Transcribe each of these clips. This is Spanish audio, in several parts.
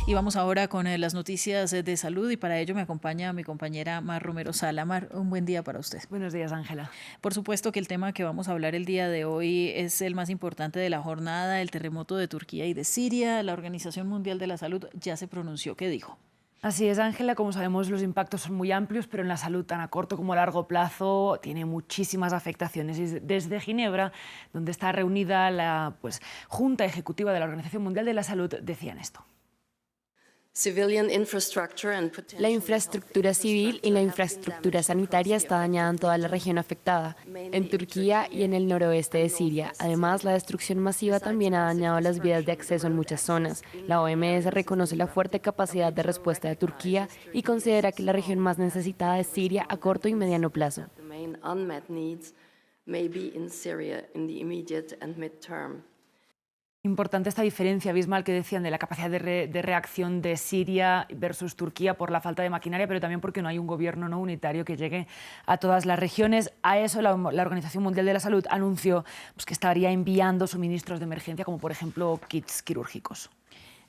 Y vamos ahora con las noticias de salud y para ello me acompaña mi compañera Mar Romero Sala. Mar, un buen día para usted. Buenos días, Ángela. Por supuesto que el tema que vamos a hablar el día de hoy es el más importante de la jornada, el terremoto de Turquía y de Siria. La Organización Mundial de la Salud ya se pronunció. ¿Qué dijo? Así es, Ángela. Como sabemos, los impactos son muy amplios, pero en la salud, tan a corto como a largo plazo, tiene muchísimas afectaciones. Y desde Ginebra, donde está reunida la Junta Ejecutiva de la Organización Mundial de la Salud, decían esto. La infraestructura civil y la infraestructura sanitaria está dañada en toda la región afectada, en Turquía y en el noroeste de Siria. Además, la destrucción masiva también ha dañado las vías de acceso en muchas zonas. La OMS reconoce la fuerte capacidad de respuesta de Turquía y considera que la región más necesitada es Siria a corto y mediano plazo. Importante esta diferencia abismal que decían de la capacidad de reacción de Siria versus Turquía por la falta de maquinaria, pero también porque no hay un gobierno no unitario que llegue a todas las regiones. A eso la Organización Mundial de la Salud anunció que estaría enviando suministros de emergencia, como por ejemplo kits quirúrgicos.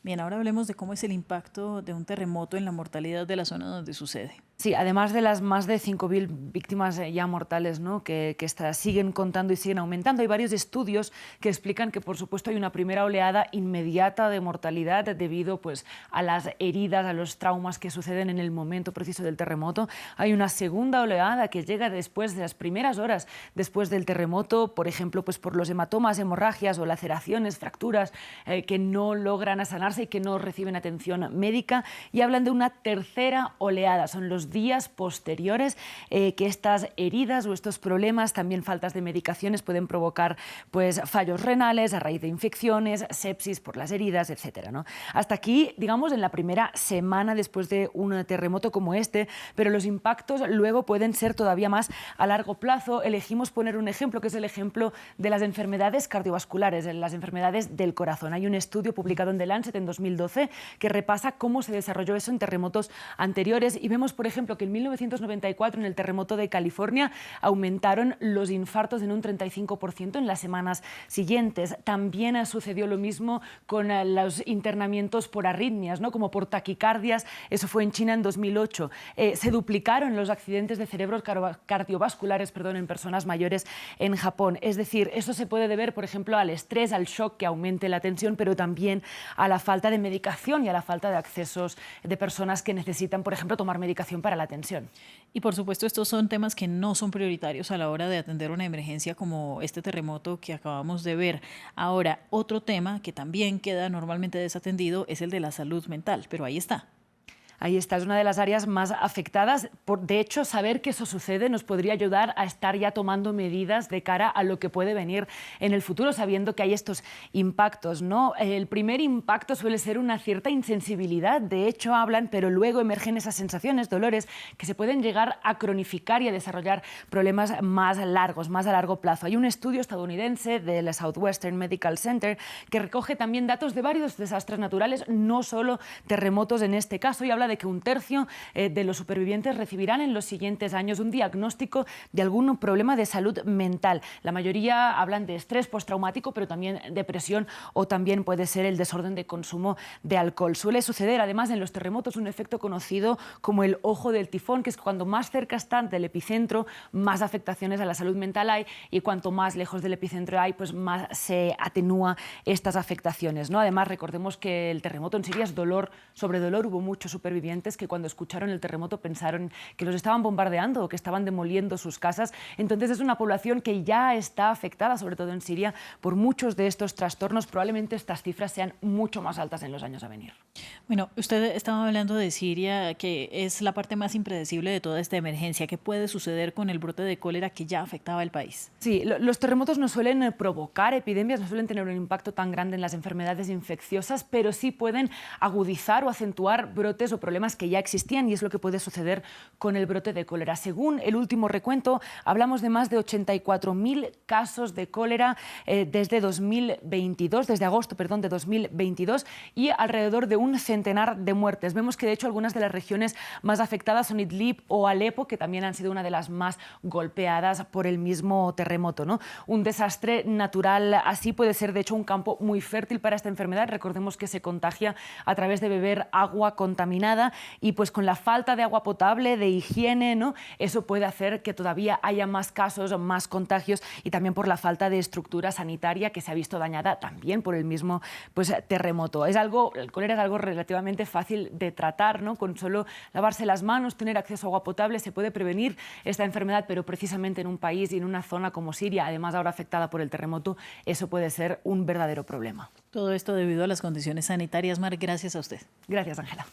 Bien, ahora hablemos de cómo es el impacto de un terremoto en la mortalidad de la zona donde sucede. Sí, además de las más de 5.000 víctimas ya mortales, ¿no? que siguen contando y siguen aumentando, hay varios estudios que explican que, por supuesto, hay una primera oleada inmediata de mortalidad debido a las heridas, a los traumas que suceden en el momento preciso del terremoto. Hay una segunda oleada que llega después de las primeras horas después del terremoto, por ejemplo, por los hematomas, hemorragias o laceraciones, fracturas que no logran sanarse y que no reciben atención médica. Y hablan de una tercera oleada, son los días posteriores que estas heridas o estos problemas, también faltas de medicaciones, pueden provocar fallos renales a raíz de infecciones, sepsis por las heridas, etcétera, ¿no? Hasta aquí, digamos, en la primera semana después de un terremoto como este, pero los impactos luego pueden ser todavía más a largo plazo. Elegimos poner un ejemplo, que es el ejemplo de las enfermedades cardiovasculares, las enfermedades del corazón. Hay un estudio publicado en The Lancet en 2012 que repasa cómo se desarrolló eso en terremotos anteriores y vemos, por ejemplo, que en 1994, en el terremoto de California, aumentaron los infartos en un 35% en las semanas siguientes. También sucedió lo mismo con los internamientos por arritmias, ¿no? Como por taquicardias, eso fue en China en 2008. Se duplicaron los accidentes de cerebros cardiovasculares en personas mayores en Japón. Es decir, eso se puede deber, por ejemplo, al estrés, al shock que aumente la tensión, pero también a la falta de medicación y a la falta de accesos de personas que necesitan, por ejemplo, tomar medicación para la tensión. Y por supuesto estos son temas que no son prioritarios a la hora de atender una emergencia como este terremoto que acabamos de ver. Ahora, otro tema que también queda normalmente desatendido es el de la salud mental, pero ahí está. Ahí está, es una de las áreas más afectadas. De hecho, saber que eso sucede nos podría ayudar a estar ya tomando medidas de cara a lo que puede venir en el futuro, sabiendo que hay estos impactos, ¿no? El primer impacto suele ser una cierta insensibilidad. De hecho, hablan, pero luego emergen esas sensaciones, dolores, que se pueden llegar a cronificar y a desarrollar problemas más largos, más a largo plazo. Hay un estudio estadounidense del Southwestern Medical Center que recoge también datos de varios desastres naturales, no solo terremotos en este caso, y habla de que un tercio de los supervivientes recibirán en los siguientes años un diagnóstico de algún problema de salud mental. La mayoría hablan de estrés postraumático, pero también depresión o también puede ser el desorden de consumo de alcohol. Suele suceder además en los terremotos un efecto conocido como el ojo del tifón, que es cuando más cerca están del epicentro, más afectaciones a la salud mental hay, y cuanto más lejos del epicentro hay, más se atenúa estas afectaciones, ¿no? Además, recordemos que el terremoto en Siria es dolor sobre dolor. Hubo muchos supervivientes que cuando escucharon el terremoto pensaron que los estaban bombardeando o que estaban demoliendo sus casas. Entonces es una población que ya está afectada, sobre todo en Siria, por muchos de estos trastornos. Probablemente estas cifras sean mucho más altas en los años a venir. Bueno, usted estaba hablando de Siria, que es la parte más impredecible de toda esta emergencia. ¿Qué puede suceder con el brote de cólera que ya afectaba el país? Sí, los terremotos no suelen provocar epidemias, no suelen tener un impacto tan grande en las enfermedades infecciosas, pero sí pueden agudizar o acentuar brotes o problemas que ya existían y es lo que puede suceder con el brote de cólera. Según el último recuento, hablamos de más de 84.000 casos de cólera desde agosto de 2022 y alrededor de un centenar de muertes. Vemos que de hecho algunas de las regiones más afectadas son Idlib o Alepo, que también han sido una de las más golpeadas por el mismo terremoto, ¿no? Un desastre natural así puede ser de hecho un campo muy fértil para esta enfermedad. Recordemos que se contagia a través de beber agua contaminada y pues con la falta de agua potable, de higiene, ¿no? Eso puede hacer que todavía haya más casos, más contagios y también por la falta de estructura sanitaria que se ha visto dañada también por el mismo pues, terremoto. El cólera es algo relativamente fácil de tratar, ¿no? Con solo lavarse las manos, tener acceso a agua potable, se puede prevenir esta enfermedad, pero precisamente en un país y en una zona como Siria, además ahora afectada por el terremoto, eso puede ser un verdadero problema. Todo esto debido a las condiciones sanitarias. Mar, gracias a usted. Gracias, Ángela.